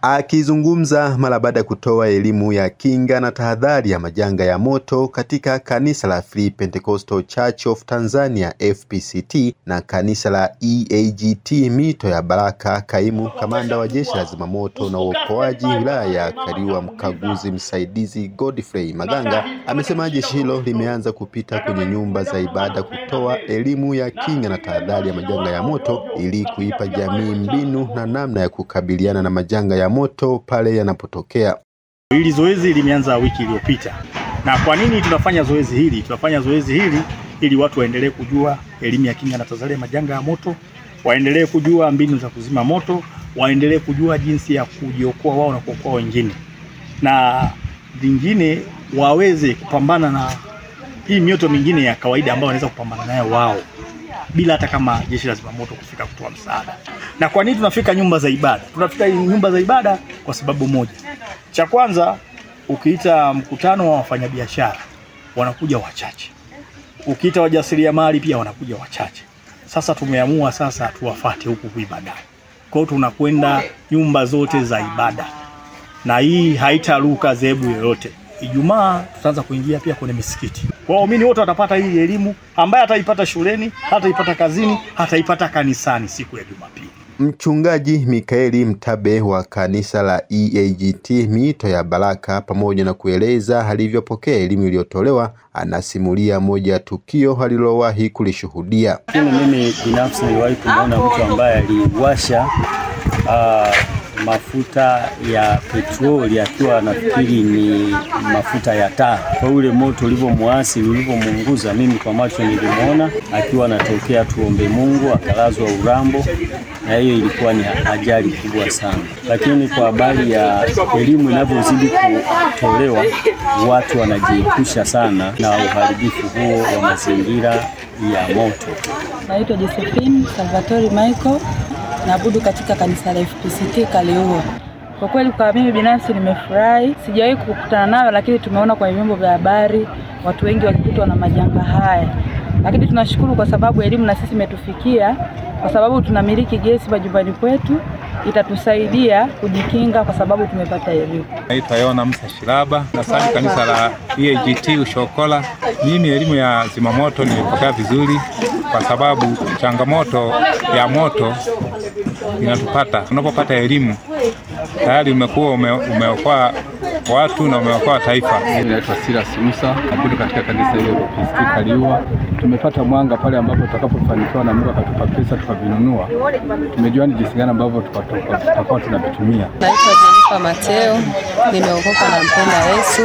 Akizungumza mara baada ya kutoa elimu ya kinga na tahadhari ya majanga ya moto katika kanisa la Free Pentecostal Church of Tanzania FPCT na kanisa la EAGT Mito ya Baraka, kaimu kamanda wa jeshi la zimamoto na uokoaji wilaya ya Kaliua mkaguzi msaidizi Godfrey Maganga amesema jeshi hilo limeanza kupita kwenye nyumba za ibada kutoa elimu ya kinga na tahadhari ya majanga ya moto ili kuipa jamii mbinu na namna ya kukabiliana na majanga ya moto pale yanapotokea. Hili zoezi limeanza wiki iliyopita. Na kwa nini tunafanya zoezi hili? Tunafanya zoezi hili ili watu waendelee kujua elimu ya kinga na tahadhari ya majanga ya moto, waendelee kujua mbinu za kuzima moto, waendelee kujua jinsi ya kujiokoa wao na kuokoa wengine. Na vingine waweze kupambana na hii mioto mingine ya kawaida ambayo wanaweza kupambana nayo wao bila hata kama jeshi la zimamoto kufika kutoa msaada. Na kwa nini tunafika nyumba za ibada? Tunafika nyumba za ibada kwa sababu moja. Cha kwanza, ukiita mkutano wa wafanyabiashara wanakuja wachache. Ukiita wajasiriamali pia wanakuja wachache. Sasa tumeamua sasa tuwafuate huku ibadani. Kwa hiyo tunakwenda nyumba zote za ibada. Na hii haitaruka dhehebu yoyote. Ijumaa tutaanza kuingia pia kwenye misikiti. Kwa waumini wote watapata hii elimu ambayo ataipata shuleni, hataipata kazini, hataipata kanisani siku ya Jumapili. Mchungaji Mikaeli Mtabe wa kanisa la EAGT Mito ya Baraka, pamoja na kueleza alivyopokea elimu iliyotolewa, anasimulia moja ya tukio alilowahi kulishuhudia. Mimi binafsi niliwahi kumwona mtu ambaye aliwasha mafuta ya petroli akiwa nafikiri ni mafuta ya taa. Kwa ule moto ulivyomuasi, ulivyomuunguza, mimi kwa macho nilimuona akiwa anatokea tuombe Mungu, akalazwa Urambo, na hiyo ilikuwa ni ajali kubwa sana. Lakini kwa habari ya elimu inavyozidi kutolewa, watu wanajiepusha sana na uharibifu huo wa mazingira ya moto. Naitwa Josephine Salvatore Michael, naabudu katika kanisa la FPCT Kaliua. Kwa kweli kwa mimi binafsi nimefurahi. Sijawahi kukutana nayo, lakini tumeona kwa vyombo vya habari watu wengi wakikutwa na majanga haya. Lakini tunashukuru kwa sababu elimu na sisi imetufikia, kwa sababu tunamiliki gesi majumbani kwetu, itatusaidia kujikinga kwa sababu tumepata elimu. Naitwa Yona Musa Shiraba, nasali kanisa la EAGT Ushokola. Mimi elimu ya zimamoto nimepokea vizuri kwa sababu changamoto ya moto inatupata. Unapopata elimu tayari umekuwa umeokoa watu na umeokoa taifa. Naitwa Silas Musa, naabudu katika kanisa la FPCT Kaliua. Tumepata mwanga pale ambapo tutakapofanikiwa na Mungu akatupa pesa tukavinunua. Tumejua ni jinsi gani ambavyo tutakuwa tunavitumia. Naitwa Jennifer Mateo, nimeokoka na mpenda Yesu.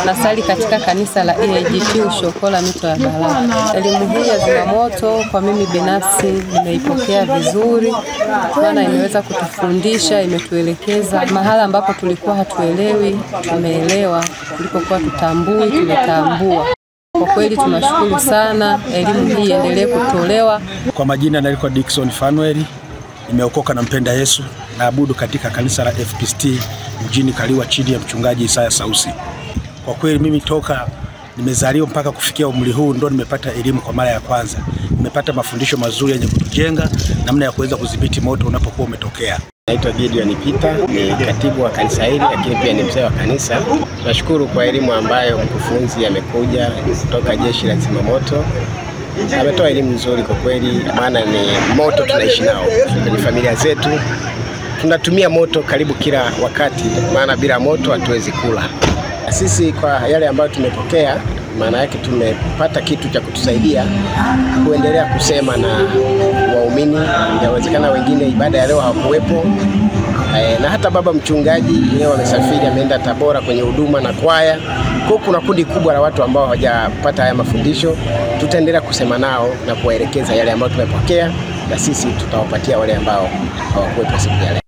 Nasali katika kanisa la EAGT Ushokola Mito ya Baraka. Elimu hii ya zimamoto kwa mimi binafsi nimeipokea vizuri, maana imeweza kutufundisha, imetuelekeza mahala ambapo tulikuwa hatuelewi, tumeelewa, tulipokuwa tutambui, tumetambua. Kwa kweli tunashukuru sana, elimu hii iendelee kutolewa. Kwa majina naitwa Dickson Fanuel, nimeokoka na mpenda Yesu, naabudu katika kanisa la FPCT mjini Kaliua chini ya mchungaji Isaya Sausi. Kwa kweli mimi toka nimezaliwa mpaka kufikia umri huu ndo nimepata elimu kwa mara ya kwanza. Nimepata mafundisho mazuri yenye kutujenga namna ya kuweza kudhibiti moto unapokuwa umetokea. Naitwa Gideon Peter, ni katibu wa kanisa hili lakini pia ni mzee wa kanisa. Nashukuru kwa elimu ambayo mkufunzi amekuja kutoka jeshi la zimamoto. Ametoa elimu nzuri kwa kweli, maana ni moto tunaishi nao kwenye familia zetu. Tunatumia moto karibu kila wakati, maana bila moto hatuwezi kula. Sisi kwa yale ambayo tumepokea, maana yake tumepata kitu cha kutusaidia kuendelea kusema na waumini. Inawezekana wengine ibada ya leo hawakuwepo, na hata baba mchungaji leo amesafiri, ameenda Tabora kwenye huduma na kwaya. Kwa kuna kundi kubwa la watu ambao hawajapata haya mafundisho. Tutaendelea kusema nao na kuwaelekeza yale ambayo tumepokea, na sisi tutawapatia wale ambao hawakuwepo siku ya leo.